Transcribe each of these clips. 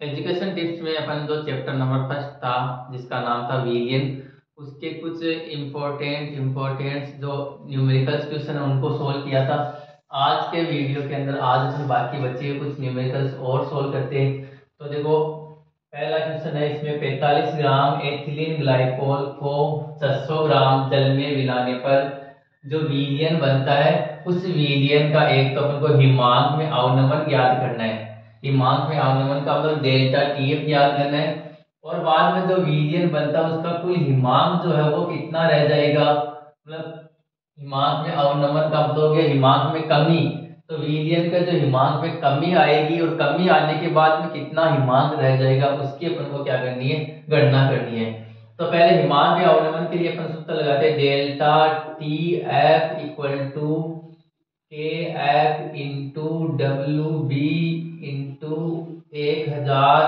Education tips में अपन जो chapter number first था जिसका नाम था विलियन, उसके कुछ इम्पोर्टेंट जो न्यूमेरिकल्स क्वेश्चन है उनको सोल्व किया था। आज के वीडियो के अंदर आज अपन बाकी बचे हुए कुछ न्यूमेरिकल्स और सोल्व करते हैं। तो देखो, पहला क्वेश्चन है, इसमें 45 ग्राम एथिलीन ग्लाइकोल को 600 ग्राम जल में मिलाने पर जो विलियन बनता है, उस विलियन का एक तो अपन को हिमांक में अवनमन ज्ञात करना है। हिमांक में अवनमन का मतलब डेल्टा टीएफ ज्ञात करना है। और बाद में जो विलियन बनता है उसका कुल हिमांक जो है वो कितना रह जाएगा, मतलब हिमांक में अवनमन का मतलब हो गया हिमांक में कमी। तो विलियन का जो हिमांक में कमी आएगी और कमी आने के बाद में कितना हिमांक रह जाएगा उसकी अपन को क्या करनी है, गणना करनी है। तो पहले हिमांक में अवनमन के लिए अपन सूत्र लगाते हैं, delta T F equal to K F into W B into 1000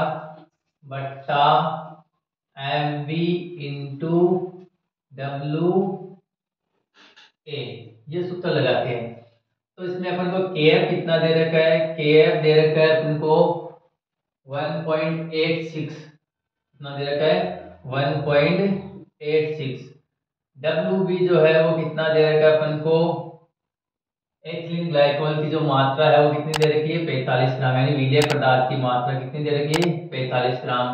बट्टा M B into W A, ये सूत्र लगाते हैं। तो इसमें अपन को के एफ कितना दे रखा है, के एफ दे रखा है अपन को 1.86, कितना दे रखा है 1.86। डब्ल्यू बी जो है वो कितना दे रखा है अपन को, एथिलीन ग्लाइकोल की जो मात्रा है वो कितनी दे रखी है 45 ग्राम, यानी विलेय पदार्थ की मात्रा कितनी दे रखी है 45 ग्राम।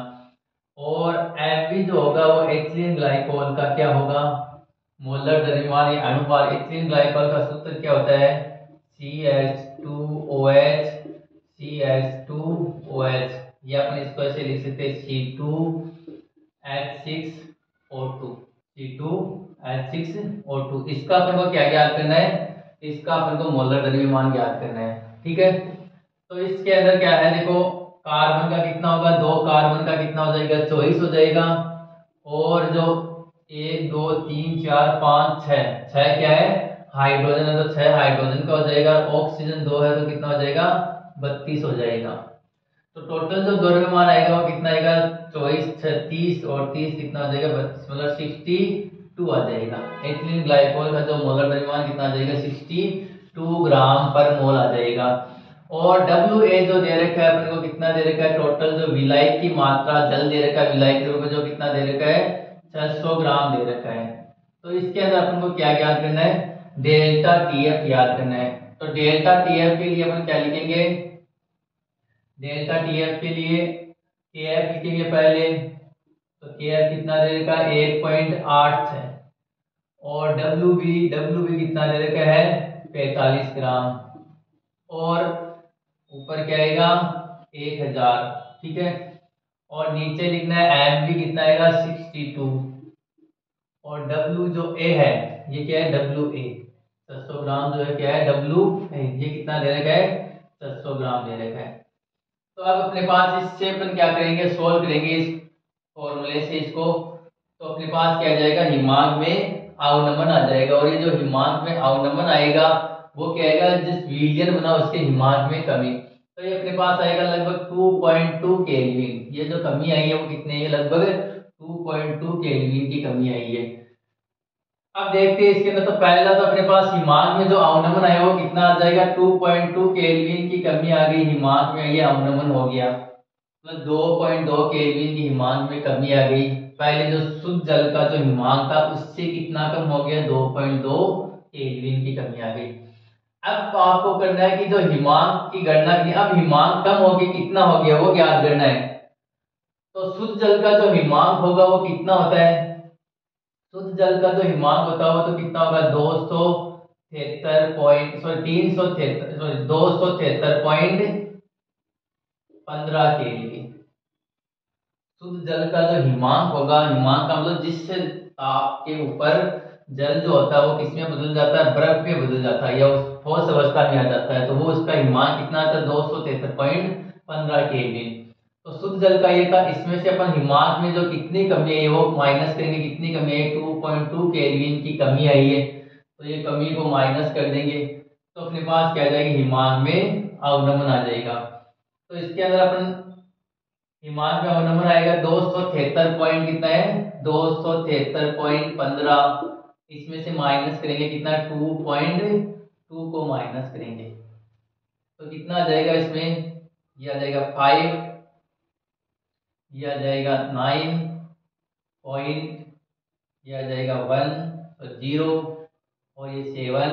और एमवी जो होगा वो एथिलीन ग्लाइकोल का क्या होगा, मोलर द्रव्यमान या अनुपात। एथिलीन ग्लाइकोल का सूत्र क्या होता है, CH2OH CH2OH, या अपन इसको ऐसे लिख सकते हैं C2H6O2 C2H6O2। इसका अपन को क्या ज्ञात करना है, इसका अपन को मोलर द्रव्यमान ज्ञात करना है। ठीक है, तो इसके अंदर क्या है, देखो कार्बन का कितना होगा, 2 कार्बन का कितना हो जाएगा 24 हो जाएगा। और जो 1 2 3 4 5 6 6 क्या है हाइड्रोजन है, तो 6 हाइड्रोजन का हो जाएगा। ऑक्सीजन 2 है तो कितना हो जाएगा 32 हो जाएगा। तो टोटल जो द्रव्यमान आएगा वो कितना आएगा 24 36 और 30 कितना हो जाएगा 32, मतलब 62 आ जाएगा। एथिलीन ग्लाइकोल का जो मोलर द्रव्यमान कितना आ जाएगा 62 ग्राम पर मोल आ जाएगा। और WA जो दे रखा है अपन को कितना दे रखा है, टोटल जो विलायक की मात्रा जल दे रखा है विलायक के रूप में जो कितना दे रखा है 600 ग्राम दे रखा है। तो इसके अंदर अपन को क्या याद करना है, डेल्टा टीएफ याद करना है। तो डेल्टा टीएफ के लिए अपन क्या लिखेंगे, डेल्टा टीएफ के लिए के एफ लिखेंगे पहले। तो के एफ कितना दे रखा है 1.8 है। और डब्ल्यू बी कितना दे रखा है 45 ग्राम। और ऊपर क्या आएगा 1000। ठीक है, और नीचे लिखना है एम बी कितना आएगा 62। और डब्ल्यू जो ए है ये क्या है डब्ल्यू ए 600 ग्राम जो है क्या है डब्ल्यू ए, ये कितना दे रखा है 600 ग्राम दे रखा है। तो अब अपने पास इससे अपन क्या करेंगे, सोल्व करेंगे इस फॉर्मूले से इसको। तो अपने पास क्या आ जाएगा, हिमांक में अवनमन आ जाएगा। और ये जो हिमांक में अवनमन आएगा वो क्या आएगा, जिस विलियन बना उसके हिमांक में कमी। तो ये अपने पास आएगा लगभग 2.2 केल्विन। ये जो कमी आई है वो कितने है, लगभग 2.2 केल्विन की कमी आई है। अब देखते हैं इसके अंदर। तो पहला तो अपने पास हिमांक में जो अवनमन आया वो कितना आ जाएगा 2.2 केल्विन की कमी आ गई हिमांक में, ये अवनमन हो गया, मतलब 2.2 केल्विन की हिमांक में कमी आ गई। पहले जो शुद्ध जल का जो हिमांक था उससे कितना कम हो गया 2.2 केल्विन की कमी आ गई। अब आपको करना है कि जो हिमांक की गणना की, अब हिमांक कम हो गया कितना हो गया वो ज्ञात करना है। तो शुद्ध जल का जो हिमांक होगा वो कितना होता है, शुद्ध जल का जो हिमांक होता है वो तो कितना होगा 273 पॉइंट सॉरी 373 सॉरी 273.15 केल्विन। शुद्ध जल का जो हिमांक होगा, हिमांक का मतलब जिससे ताप के ऊपर जल जो होता है वो किसमें बदल जाता है, बर्फ में बदल जाता है या उस ठोस अवस्था में आ जाता है, तो वो उसका हिमांक कितना आता है 273.15 केल्विन। तो शुद्ध जल का ये था। इसमें से अपन हिमांक में जो कितनी कमी आई है वो माइनस करेंगे, कितनी कमी आई 2.2 केल्विन की कमी आई है, तो ये कमी को माइनस कर देंगे। तो अपने पास क्या आ जाएगा, हिमांक में अवनमन आ जाएगा। तो इसके अंदर अपन हिमांक में अवनमन आएगा 273 पॉइंट कितना है 273.15। इसमें से माइनस करेंगे कितना 2.2 को माइनस करेंगे तो कितना आ जाएगा, इसमें ये आ जाएगा 5 ये आ जाएगा 9 पॉइंट, ये आ जाएगा 1 और 0 और ये 7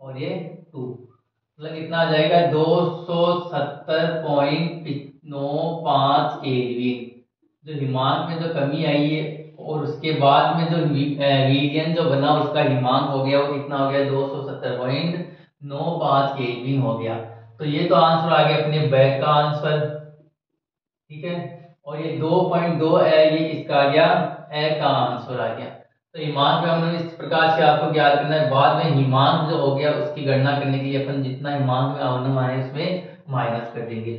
और ये 2, मतलब कितना आ जाएगा 270.95 केल्विन। जो हिमांक में जो कमी आई है और उसके बाद में जो रीजन जो बना उसका हिमांक हो गया, वो कितना हो गया 270.95 केल्विन हो गया। तो ये तो आंसर आ गया अपने बैक का आंसर, ठीक है। और ये 2.2 है, ये किसका आ गया, ए का आंसर आ गया। तो हिमांक में हमने इस प्रकार से आपको याद करना है। बाद में हिमांक जो हो गया उसकी गणना करने के लिए अपन जितना हिमांक में अवनम आए उसमें माइनस कर देंगे।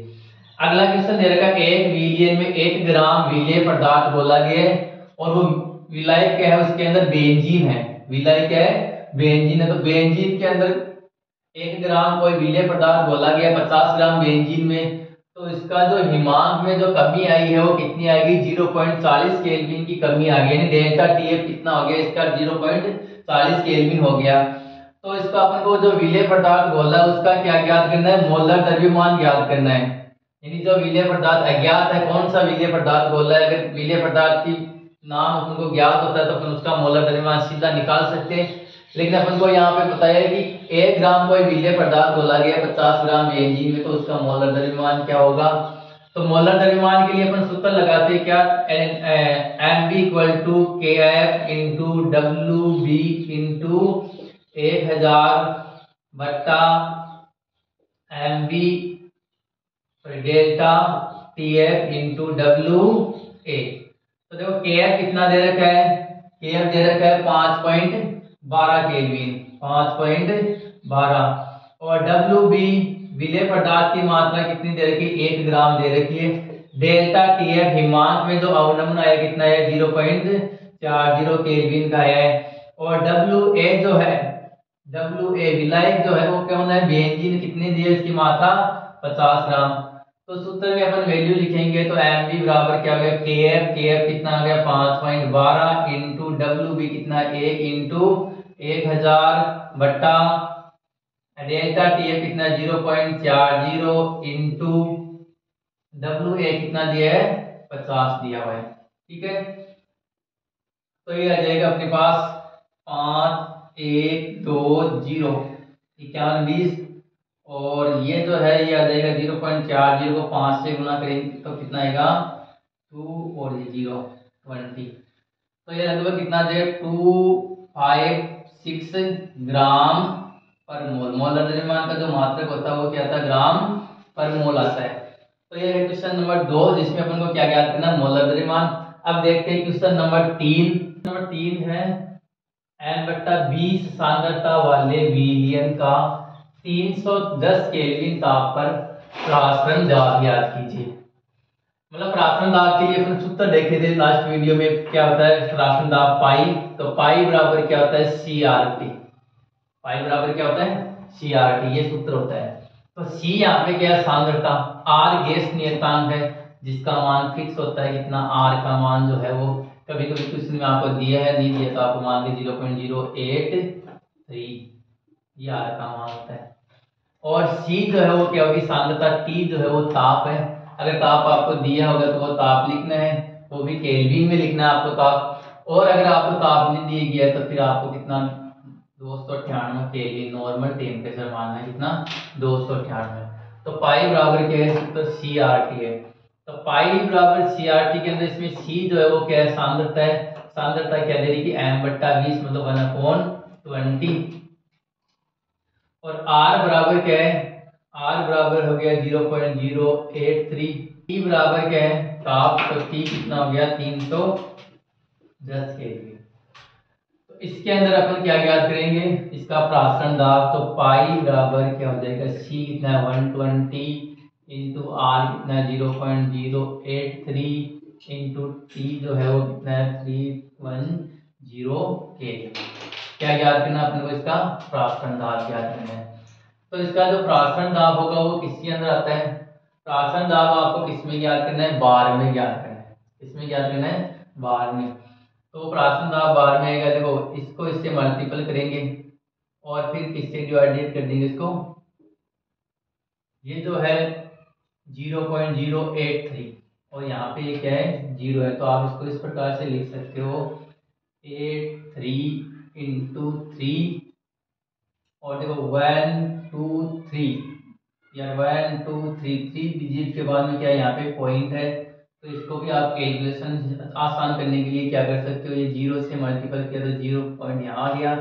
अगला क्वेश्चन दे रखा है, एक विलयन में 1 ग्राम विलेय पदार्थ बोला गया है और वो विलायक क्या है, उसके अंदर बेंजीन है। विलायक क्या है, बेंजीन है। तो बेंजीन के अंदर 1 ग्राम कोई विलेय पदार्थ बोला गया 50 ग्राम बेंजीन में, तो इसका जो हिमांक में जो कमी आई है वो कितनी आएगी, 0.40 केल्विन की कमी आ गई, यानी डेल्टा टीएफ कितना हो गया इसका 0.40 केल्विन हो गया। तो इसका अपन को जो विलेय पदार्थ बोला है उसका क्या ज्ञात करना है, मोलर द्रव्यमान ज्ञात करना है। यानी जो विलेय पदार्थ अज्ञात है, कौन सा विलेय पदार्थ बोला है, अगर विलेय पदार्थ की नाम अपन को ज्ञात होता है तो अपन उसका मोलर द्रव्यमान सीधा निकाल सकते हैं। लेकिन अपन को यहाँ पे बताया है कि 1 ग्राम कोई विलेय पदार्थ बोला गया 50 ग्राम बेंजीन में, तो उसका मोलर द्रव्यमान क्या होगा। तो मोलर द्रव्यमान के लिए अपन सूत्र लगाते हैं क्या, mv equal to kf into wb into 1000 बट्टा mv delta tf into wa। तो देखो kf कितना दे रखा है, kf दे रखा है 5.12 केल्विन, 5.12, और wb विलेय पदार्थ की मात्रा कितनी दे रखी है, 1 ग्राम दे रखी है। डेल्टा टीएफ हिमांक में जो अवनमन आया कितना है, 0.40 केल्विन का है। और WA जो है, WA विलायक जो है वो क्या होना है, बेंजीन कितनी दी है, इसकी मात्रा 50 ग्राम। तो सूत्र में अपन वैल्यू लिखेंगे तो mv बराबर क्या हो गया, kf कितना आ गया 5.12 इंटू wb कितना 1 इंटू 1000 बट्टा डेल्टा टीएफ कितना 0.40 इंटू WA कितना दिया है 50 दिया हुआ है, ठीक है। तो ये आ जाएगा अपने पास 5 1 2 0 51 20, और ये जो है ये आ जाएगा 0.40 को 5 से गुना करेंगे तो कितना आएगा 2 और ये 0 20। तो ये लगभग कितना जाएगा 256 ग्राम पर मोल। मोलर द्रव्यमान का जो मात्रक होता है वो क्या आता है, ग्राम पर मोल आता है। तो ये है क्वेश्चन नंबर 2 जिसमें अपन को क्या ज्ञात करना है, मोलर द्रव्यमान। अब देखते हैं क्वेश्चन नंबर 3। नंबर 3 है N/20 सांद्रता वाले विलयन का 310 केल्विन ताप पर प्रासरण दाब ज्ञात कीजिए। मतलब प्रासरण दाब के लिए अपन सूत्र देखे थे लास्ट वीडियो में, क्या होता है प्रासरण दाब पाई, तो पाई बराबर क्या होता है CRT। पाई बराबर क्या होता है CRT, ये सूत्र होता है। तो C यहाँ पे क्या है सांद्रता, R गैस नियतांक है जिसका मान फिक्स होता है कितना, R का मान जो है वो कभी कभी क्वेश्चन में आपको दिया है, नहीं दिया तो आपको मान के 0.083 ये R का मान होता है। और C जो है वो क्या होगी सांद्रता, T जो है वो ताप है। अगर ताप आपको दिया होगा तो वो ताप लिखना है, वो भी केल्विन में लिखना है आपको ताप। और अगर आपको ताप नहीं दिया गया तो फिर आपको कितना 298 केल्विन नॉर्मल टेम्परेचर मानना है, कितना 298। तो पाई बराबर क्या है, तो CRT है। तो पाई बराबर CRT के अंदर इसमें C जो है वो क्या है सांद्रता है। सांद्रता क्या दे रही है M/20 मतलब 1/20, और R बराबर क्या है, R बराबर हो गया 0.083। T बराबर क्या है ताप, तो T कितना हो गया 310 केल्विन। तो इसके अंदर अपन क्या ज्ञात करेंगे, इसका प्रासरण दाब। तो पाई बराबर क्या हो जाएगा, C कितना है 120 इंटू R कितना है 0.083 इंटू T जो है वो कितना है 310 केल्विन। क्या ज्ञात करना है अपने को, इसका प्रासरण दाब ज्ञात करना है। तो इसका जो प्रासरण दाब होगा वो किसके अंदर आता है, प्रासरण दाब आपको किसमें ज्ञात करना है, बार में ज्ञात करना है। किसमें ज्ञात करना है, बार में। तो प्रासरण दाब बार में आएगा, देखो इसको इससे मल्टीपल करेंगे और फिर किससे डिवाइडेड कर देंगे इसको, ये जो है 0.083 और यहाँ पे ये क्या है 0 है, तो आप इसको इस प्रकार से लिख सकते हो 8 3 इंटू 3 और देखो 1 2 3 या 1 2 3 3 डिजिट के बाद में क्या है यहाँ पे पॉइंट है, तो इसको भी आप कैलकुलेशन आसान करने के लिए क्या कर सकते हो, ये 0 से मल्टीपल किया तो 0 पॉइंट यहाँ आ गया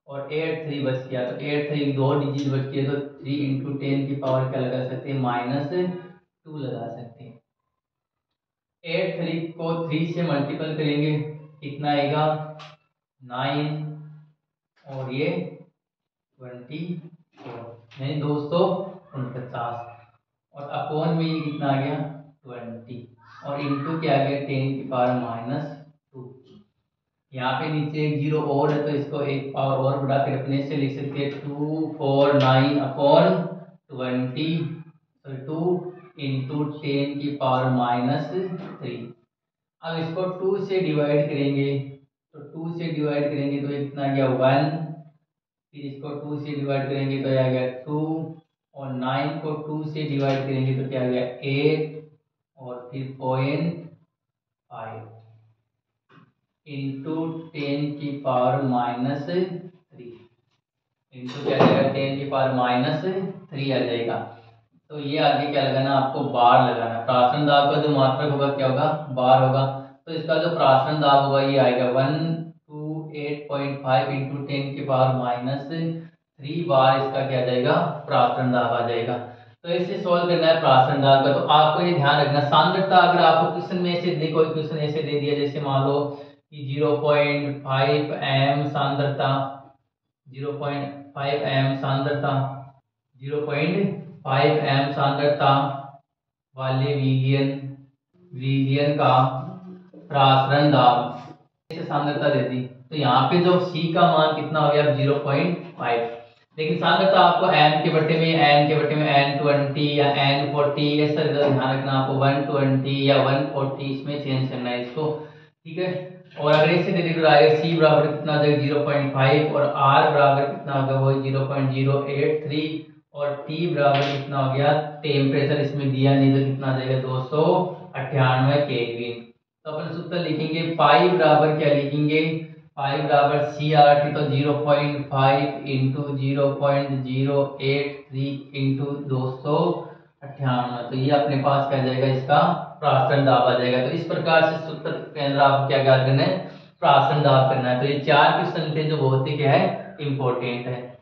और 8 3 बच गया, तो 8 3 दो डिजिट बच गए तो 3 इंटू 10 की पावर क्या लगा सकते हैं -2 लगा सकते हैं। 8 3 को 3 से मल्टीपल करेंगे कितना आएगा 9 और ये 24 यानी 249 और अपॉन में ये कितना आ गया 20 और इंटू क्या आ गया 10 की पावर -2। यहाँ पे नीचे एक 0 और है तो इसको एक पावर और बढ़ा कर अपने से लिख सकते हैं 249 अपॉन 20 2 इंटू 10 की पावर -3। अब इसको 2 से डिवाइड करेंगे तो 2 से डिवाइड करेंगे तो ये कितना आ गया 1, फिर इसको 2 से डिवाइड करेंगे तो आ गया 2 और 9 को 2 से डिवाइड करेंगे तो क्या आ गया 8 और फिर 0.5 इंटू 10 की पावर -3 इंटू क्या आ जाएगा 10 की पावर -3 आ जाएगा। तो ये आगे क्या लगाना आपको बार लगाना, प्रासरण दाब का जो मात्रक होगा क्या होगा बार होगा, तो इसका जो प्रासरण दाब होगा ये आएगा 128.5 इंटू 10 की पावर -3 बार, इसका क्या आ जाएगा प्रासरण दाब आ जाएगा। तो इसे सॉल्व करना है प्रासरण दाब का, तो आपको ये ध्यान रखना सांद्रता अगर आपको क्वेश्चन में ऐसे दे, कोई क्वेश्चन ऐसे दे दिया जैसे मान लो कि 0.5 एम सांद्रता 0.5 एम सांद्रता 0.5 एम सांद्रता वाले विलयन का प्रासरण दाब ऐसे सांद्रता देती, तो यहाँ पे जो C का मान कितना हो गया 0.5, लेकिन सांद्रता आपको n के बटे में n20 या n40 ऐसा ध्यान रखना, आपको 120 या 140 इसमें चेंज करना है इसको, ठीक है। और अगर ऐसे दे तो आएगा C बराबर कितना हो जाएगा 0.5 और R बराबर कितना होगा वो 0.083 और T बराबर कितना हो गया टेम्परेचर इसमें दिया नहीं तो कितना आ जाएगा 298 केल्विन। तो अपन सूत्र लिखेंगे पाई बराबर क्या लिखेंगे, पाई बराबर CRT तो 0.5 इंटू 0.083 इंटू 298, तो ये अपने पास क्या जाएगा इसका प्रासरण दाब आ जाएगा। तो इस प्रकार से सूत्र के अंदर आपको क्या ज्ञात करना है प्रासरण दाब करना है। तो ये 4 क्वेश्चन थे जो बहुत ही क्या है इंपॉर्टेंट है।